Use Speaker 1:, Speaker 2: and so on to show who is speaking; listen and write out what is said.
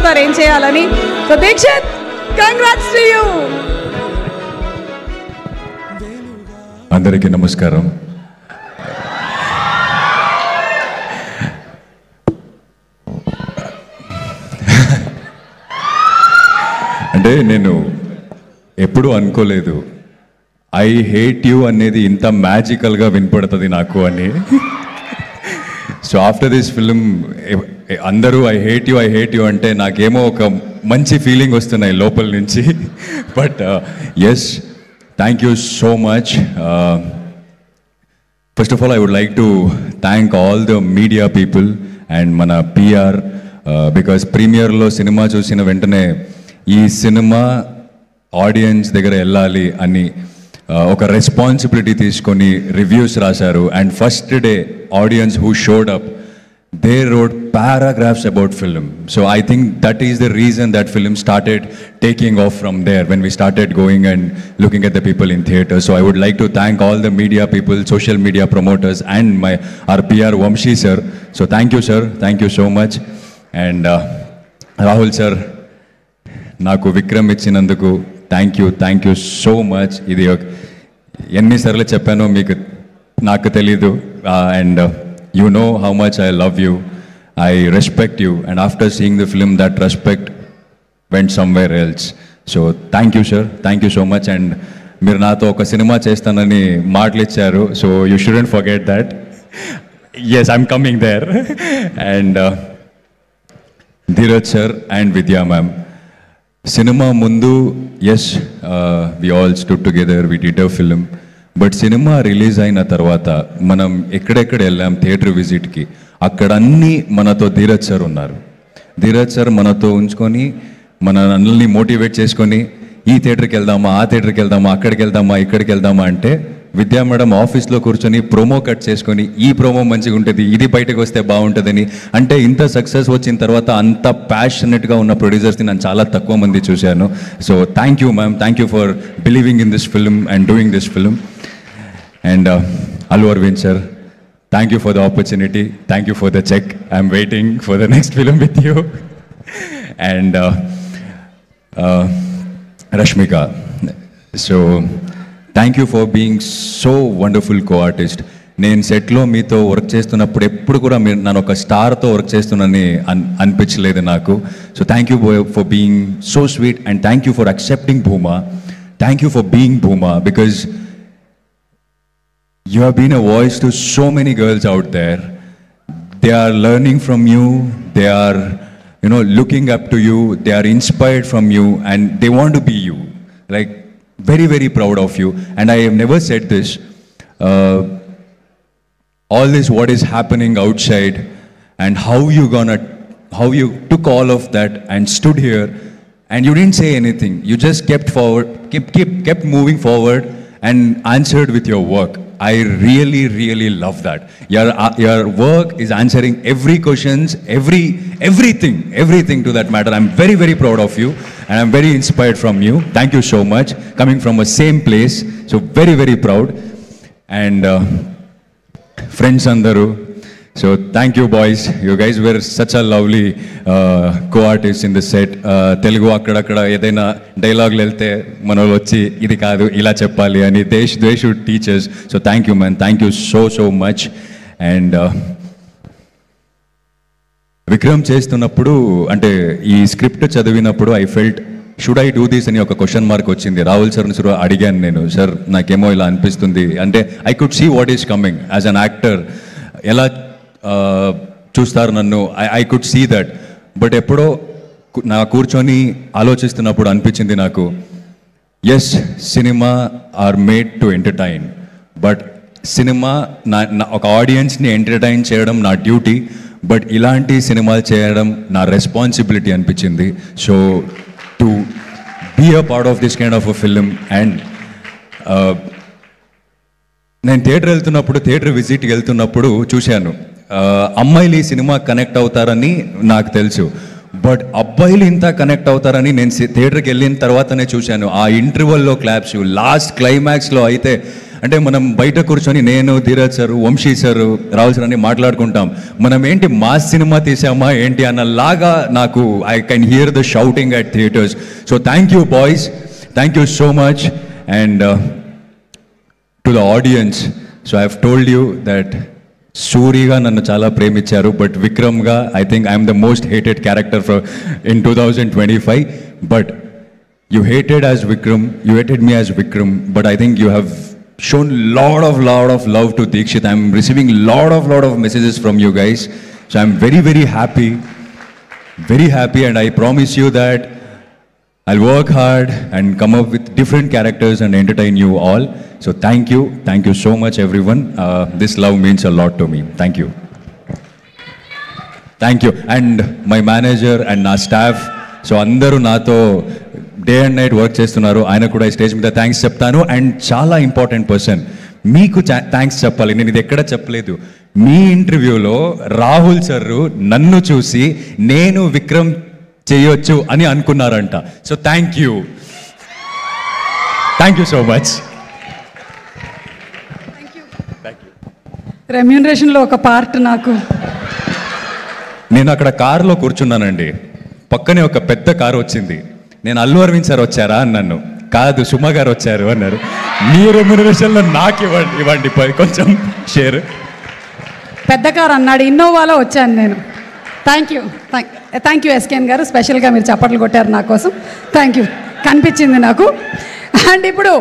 Speaker 1: చెప్తారు ఏం చేయాలని. So Dikshit, congrats to you.
Speaker 2: అందరికీ నమస్కారం. అంటే నేను ఎప్పుడూ అనుకోలేదు ఐ హేట్ యూ అనేది ఇంత మ్యాజికల్గా వినపడుతుంది నాకు అని. సో ఆఫ్టర్ దిస్ ఫిలిం అందరూ ఐ హేట్ యూ అంటే నాకేమో ఒక మంచి ఫీలింగ్ వస్తున్నాయి లోపల నుంచి. But yes, thank you so much. First of all I would like to thank all the media people and మన పిఆర్, బికాస్ ప్రీమియర్లో సినిమా చూసిన వెంటనే ఈ సినిమా ఆడియన్స్ దగ్గర వెళ్ళాలి అని ఒక రెస్పాన్సిబిలిటీ తీసుకొని రివ్యూస్ రాశారు. And first day audience who showed up, they wrote paragraphs about film. So I think that is the reason that film started taking off from there, when we started going and looking at the people in theatre. So I would like to thank all the media people, social media promoters, and our PR Vamshi sir. So thank you sir, thank you so much. And Rahul sir, నాకు విక్రమ్ ఇచ్చినందుకు thank you so much. ఇది ఎన్నిసార్లు చెప్పానో మీకు నాకు తెలీదు. And you know how much I love you, I respect you, and after seeing the film that respect went somewhere else. So thank you sir, thank you so much. And మీరు నాతో ఒక cinema చేస్తానని మాటలు ఇచ్చారు, so you shouldn't forget that. Yes, I'm coming there. And Dheeraj sir and Vidya ma'am, cinema mundu, yes, we all stood together, we did a film. But cinema release అయిన తర్వాత మనం ఎక్కడెక్కడ వెళ్ళాం థియేటర్ విజిట్కి, అక్కడ అన్నీ మనతో ధీరజ్ సార్ ఉన్నారు. Dheeraj sir మనతో ఉంచుకొని మనల్ని మోటివేట్ చేసుకొని ఈ థియేటర్కి వెళ్దామా, ఆ థియేటర్కి వెళ్దామా, అక్కడికి వెళ్దామా, ఇక్కడికి వెళ్దామా అంటే విద్యా మేడం ఆఫీస్లో కూర్చొని ప్రోమో కట్ చేసుకొని ఈ ప్రోమో మంచిగా ఉంటుంది, ఇది బయటకు వస్తే బాగుంటుందని. అంటే ఇంత సక్సెస్ వచ్చిన తర్వాత అంత ప్యాషనెట్గా ఉన్న ప్రొడ్యూసర్స్ని నేను చాలా తక్కువ మంది చూశాను. So thank you ma'am, thank you for believing in this film and doing this film. And Allu Arvind sir, thank you for the opportunity, thank you for the check, I'm waiting for the next film with you. And Rashmika, so thank you for being so wonderful co-artist. నేను సెట్లో మీతో work చేస్తున్నప్పుడు ఎప్పుడు కూడా మీరు నన్ను ఒక స్టార్తో work చేస్తున్నానని అనిపించలేదు నాకు. So thank you for being so sweet, and thank you for accepting Bhuma, thank you for being Bhuma, because you have been a voice to so many girls out there. They are learning from you, they are, looking up to you, they are inspired from you, and they want to be you. Like, very, very proud of you. And I have never said this. All this, what is happening outside, and how you took all of that and stood here, and you didn't say anything. You just kept kept moving forward and answered with your work. I really, really love that. Your work is answering every questions, everything to that matter. I'm very, very proud of you, and I'm very inspired from you. Thank you so much. Coming from a same place, so very, very proud. And friends andaru, so thank you boys. You guys were such a lovely co-artists in the set. Telugu akkada edaina dialogue lelte manolo vachi idi kaadu ila cheppali ani they should teach us. So thank you man, thank you so much. And Vikram చేస్తున్నప్పుడు అంటే ఈ script చదివినప్పుడు I felt should I do this అని ఒక question mark వచ్చింది. రాహుల్ సార్ని sir అడిగాను నేను, సార్ నాకేమో ఇలా అనిపిస్తుంది అంటే I could see what is coming as an actor, ఎలా చూస్తారు నన్ను, I could see that. But ఎప్పుడో నా కూర్చొని ఆలోచిస్తున్నప్పుడు అనిపించింది నాకు, yes cinema are made to entertain, but cinema ఒక ఆడియన్స్ని ఎంటర్టైన్ చేయడం నా డ్యూటీ, బట్ ఇలాంటి సినిమాలు చేయడం నా రెస్పాన్సిబిలిటీ అనిపించింది. So to be a part of this kind of a film. And నేను థియేటర్ విజిట్కి వెళ్తున్నప్పుడు చూశాను, అమ్మాయిలు ఈ సినిమా కనెక్ట్ అవుతారని నాకు తెలుసు, బట్ అబ్బాయిలు ఇంత కనెక్ట్ అవుతారని నేను థియేటర్కి వెళ్ళిన తర్వాతనే చూశాను. ఆ ఇంటర్వెల్లో క్లాప్స్, లాస్ట్ క్లైమాక్స్లో అయితే అంటే మనం బయట కూర్చొని నేను, Dheeraj sir, Vamsi sir, Rahul sir అని మాట్లాడుకుంటాం, మనం ఏంటి మాస్ సినిమా తీసామా ఏంటి అన్నలాగా నాకు I can hear the shouting at theatres. So thank you boys, thank you so much. And to the audience, so I have told you that సూరిగా నన్ను చాలా ప్రేమించారు, బట్ విక్రమ్గా I think I'm the most hated character for in 2025. But you hated as Vikram, you hated me as Vikram, but I think you have shown lot of love to Deekshit. I'm receiving lot of messages from you guys, so I'm very happy, and I promise you that I'll work hard and come up with different characters and entertain you all. So thank you so much everyone. This love means a lot to me. Thank you, and my manager and our staff. So andaru nato day and night work చేస్తున్నారు, ఆయన కూడా ఈ stage మీద thanks చెప్తాను. And చాలా important person, మీకు thanks చెప్పాలి, నేను ఇది ఎక్కడ చెప్పలేదు. మీ ఇంటర్వ్యూలో రాహుల్ సార్ నన్ను చూసి నేను విక్రమ్ చేయొచ్చు అని అనుకున్నారంట. So thank you so much.
Speaker 1: రెమ్యూనరేషన్లో ఒక పార్ట్ నాకు.
Speaker 2: నేను అక్కడ కారులో కూర్చున్నానండి, పక్కనే ఒక పెద్ద కారు వచ్చింది. నేను అల్లు అరవింద్ సార్ వచ్చారా అన్నాను, కాదు సుమ గారు వచ్చారు అన్నారు. మీ రెమ్యూనరేషన్లో నాకు ఇవ్వండి కొంచెం షేర్.
Speaker 1: పెద్ద కారు అన్నాడు, ఇన్నోవాలో వచ్చాను నేను. థ్యాంక్ యూ ఎస్కేఎన్ గారు, స్పెషల్గా మీరు చప్పట్లు కొట్టారు నా కోసం. థ్యాంక్ యూ, కనిపించింది నాకు. అండ్ ఇప్పుడు